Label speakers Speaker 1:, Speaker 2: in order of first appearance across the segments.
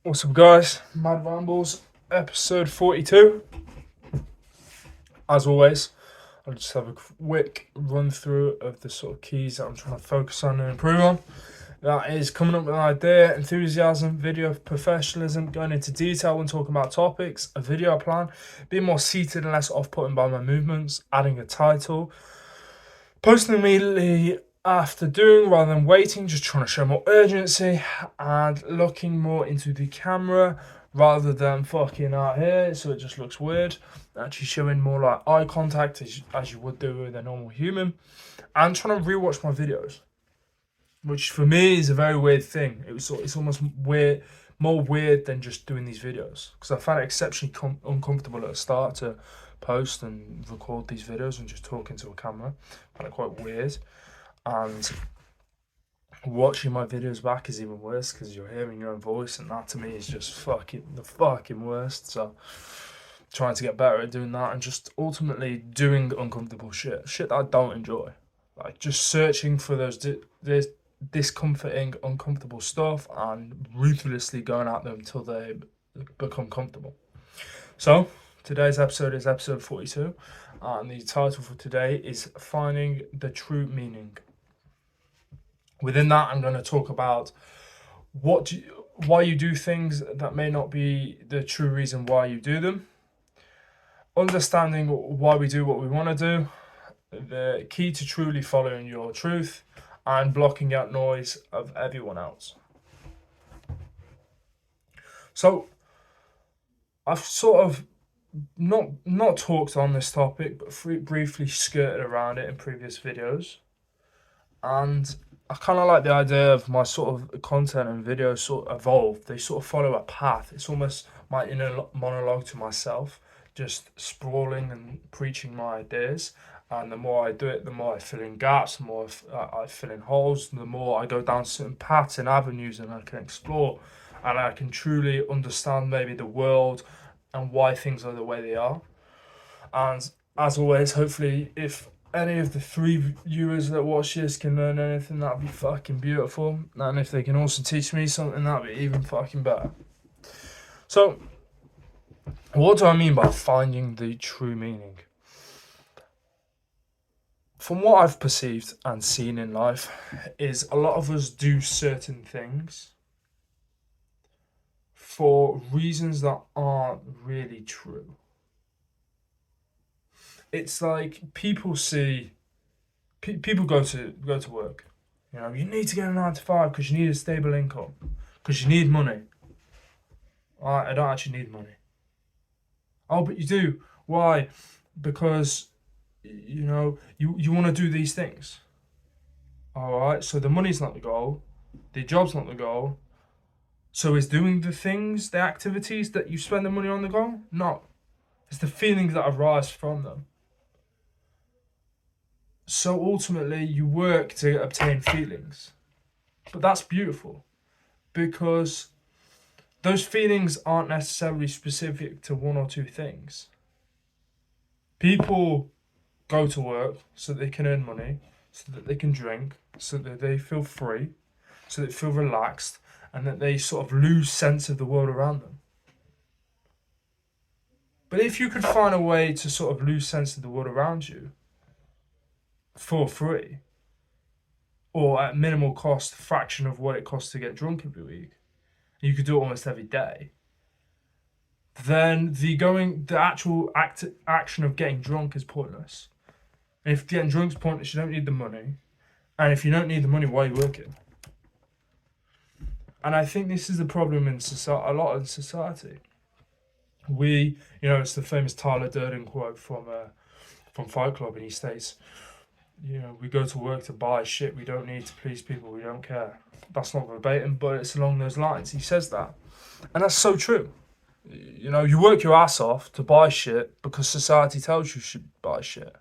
Speaker 1: What's up, guys? Mad Rambles, episode 42. As always, I'll just have a quick run through of the sort of keys that I'm trying to focus on and improve on. That is coming up with an idea, enthusiasm, video professionalism, going into detail when talking about topics, a video plan, being more seated and less off-putting by my movements, adding a title, posting immediately after doing rather than waiting, just trying to show more urgency, and looking more into the camera rather than fucking out here so it just looks weird. Actually showing more like eye contact as you would do with a normal human, and trying to rewatch my videos, which for me is a very weird thing. It's almost weird, more weird than just doing these videos, because I found it exceptionally uncomfortable at the start to post and record these videos and just talk into a camera. I found it quite weird, and watching my videos back is even worse because you're hearing your own voice, and that to me is just the fucking worst. So trying to get better at doing that and just ultimately doing uncomfortable shit that I don't enjoy, like just searching for those discomforting, uncomfortable stuff and ruthlessly going at them until they become comfortable. So today's episode is episode 42, and the title for today is Finding the True Meaning. Within that, I'm going to talk about why you do things that may not be the true reason why you do them, understanding why we do what we want to do, the key to truly following your truth, and blocking out noise of everyone else. So I've sort of not talked on this topic, but briefly skirted around it in previous videos, and I kind of like the idea of my sort of content and videos sort of evolve. They sort of follow a path. It's almost my inner monologue to myself, just sprawling and preaching my ideas. And the more I do it, the more I fill in gaps, the more I fill in holes, the more I go down certain paths and avenues and I can explore. And I can truly understand maybe the world and why things are the way they are. And as always, hopefully, if any of the 3 viewers that watch this can learn anything, that'd be fucking beautiful. And if they can also teach me something, that'd be even fucking better. So, what do I mean by finding the true meaning? From what I've perceived and seen in life, is a lot of us do certain things for reasons that aren't really true. It's like people see, people go to work. You know, you need to get a 9 to 5 because you need a stable income, because you need money. I don't actually need money. Oh, but you do. Why? Because you want to do these things. All right. So the money's not the goal. The job's not the goal. So is doing the things, the activities that you spend the money on the goal? No. It's the feelings that arise from them. So ultimately, you work to obtain feelings. But that's beautiful, because those feelings aren't necessarily specific to 1 or 2 things. People go to work so that they can earn money, so that they can drink, so that they feel free, so that they feel relaxed, and that they sort of lose sense of the world around them. But if you could find a way to sort of lose sense of the world around you for free, or at minimal cost, a fraction of what it costs to get drunk every week, you could do it almost every day, then the actual action of getting drunk is pointless. And if getting drunk is pointless, you don't need the money. And if you don't need the money, why are you working? And I think this is the problem in society, a lot of society. It's the famous Tyler Durden quote from Fight Club, and he states, we go to work to buy shit we don't need to please people we don't care. That's not verbatim, but it's along those lines. He says that. And that's so true. You work your ass off to buy shit because society tells you should buy shit.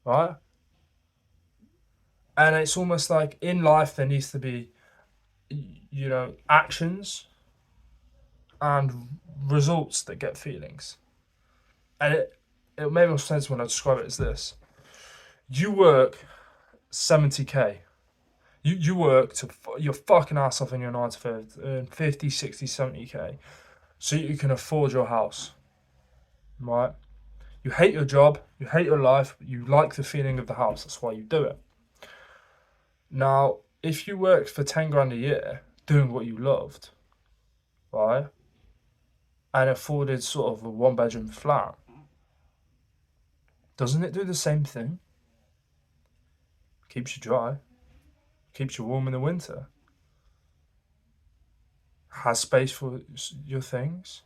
Speaker 1: Right? And it's almost like in life there needs to be, actions and results that get feelings. And it made more sense when I describe it as this. You work 70k. You work to your fucking ass off in your 9 to 5, earn 50, 60, 70k, so you can afford your house, right? You hate your job, you hate your life, but you like the feeling of the house. That's why you do it. Now, if you worked for 10 grand a year doing what you loved, right, and afforded sort of a 1 bedroom flat, doesn't it do the same thing? Keeps you dry, keeps you warm in the winter, has space for your things.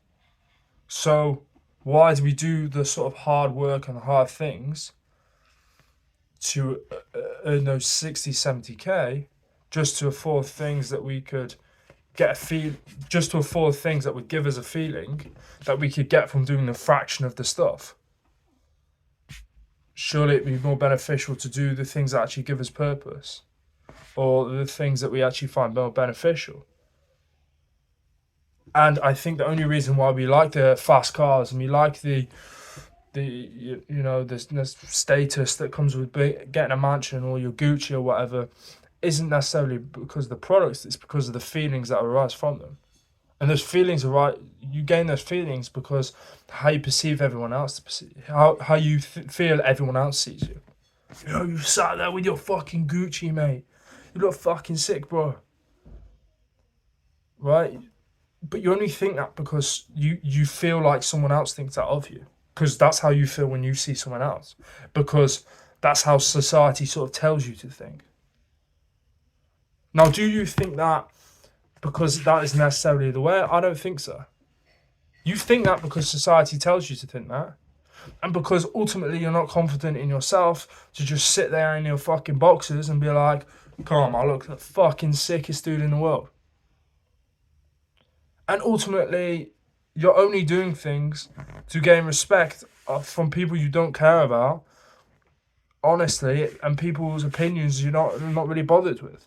Speaker 1: So why do we do the sort of hard work and the hard things to earn those 60, 70k just to afford things that we could just to afford things that would give us a feeling that we could get from doing a fraction of the stuff? Surely it'd be more beneficial to do the things that actually give us purpose, or the things that we actually find more beneficial. And I think the only reason why we like the fast cars and we like the status that comes with getting a mansion or your Gucci or whatever isn't necessarily because of the products. It's because of the feelings that arise from them. And those feelings you gain those feelings because how you perceive everyone else, how you feel everyone else sees you. You sat there with your fucking Gucci, mate. You look fucking sick, bro. Right? But you only think that because you feel like someone else thinks that of you. Because that's how you feel when you see someone else. Because that's how society sort of tells you to think. Now, do you think that because that is necessarily the way? I don't think so. You think that because society tells you to think that. And because ultimately you're not confident in yourself to just sit there in your fucking boxers and be like, come on, I look the fucking sickest dude in the world. And ultimately, you're only doing things to gain respect from people you don't care about, honestly, and people's opinions you're not really bothered with.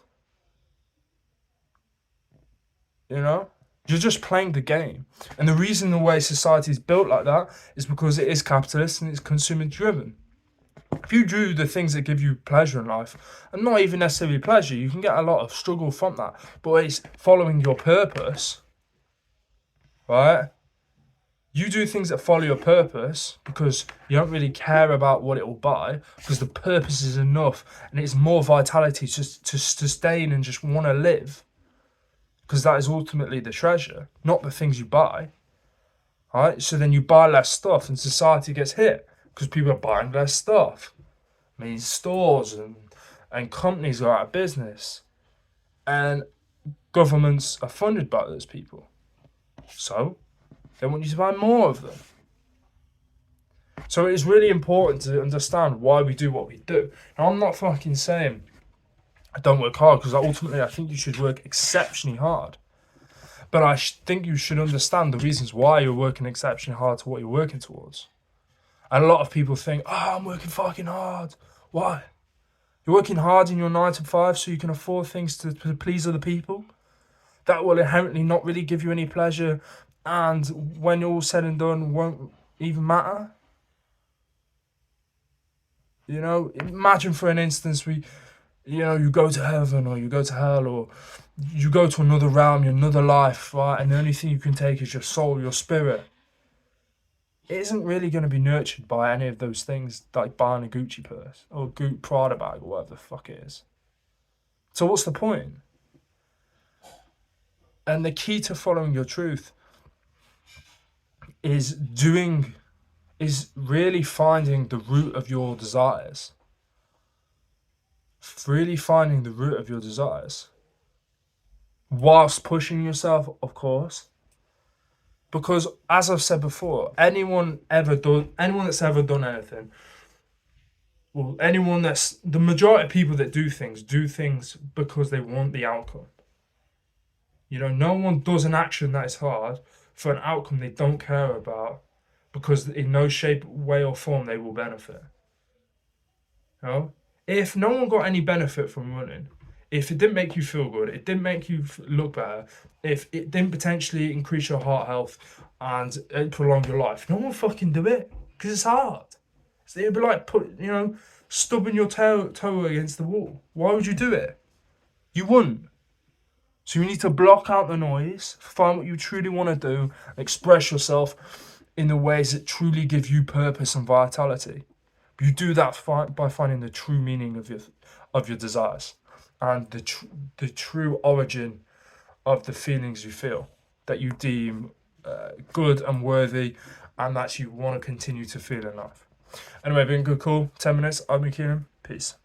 Speaker 1: You're just playing the game. And the reason the way society is built like that is because it is capitalist and it's consumer driven. If you do the things that give you pleasure in life, and not even necessarily pleasure, you can get a lot of struggle from that, but it's following your purpose, right? You do things that follow your purpose because you don't really care about what it will buy, because the purpose is enough and it's more vitality just to sustain and just want to live, because that is ultimately the treasure, not the things you buy. Right? So then you buy less stuff and society gets hit because people are buying less stuff. I mean, stores and companies are out of business, and governments are funded by those people. So they want you to buy more of them. So it is really important to understand why we do what we do. Now, I'm not fucking saying I don't work hard, because ultimately I think you should work exceptionally hard. But I think you should understand the reasons why you're working exceptionally hard to what you're working towards. And a lot of people think, I'm working fucking hard. Why? You're working hard in your 9 to 5 so you can afford things to please other people? That will inherently not really give you any pleasure, and when you're all said and done, won't even matter. Imagine for an instance you go to heaven or you go to hell or you go to another realm, another life, right? And the only thing you can take is your soul, your spirit. It isn't really going to be nurtured by any of those things, like buying a Gucci purse or Prada bag or whatever the fuck it is. So what's the point? And the key to following your truth is really finding the root of your desires. Really finding the root of your desires. Whilst pushing yourself, of course. Because, as I've said before, anyone that's ever done anything, well, the majority of people that do things because they want the outcome. No one does an action that is hard for an outcome they don't care about, because in no shape, way or form they will benefit. If no one got any benefit from running, if it didn't make you feel good, it didn't make you look better, if it didn't potentially increase your heart health and prolong your life, no one fucking do it, because it's hard. So it'd be like stubbing your toe against the wall. Why would you do it? You wouldn't. So you need to block out the noise, find what you truly want to do, express yourself in the ways that truly give you purpose and vitality. You do that by finding the true meaning of your desires and the true origin of the feelings you feel that you deem good and worthy, and that you want to continue to feel in life. Anyway, been a good call. 10 minutes. I've been Keenan. Peace.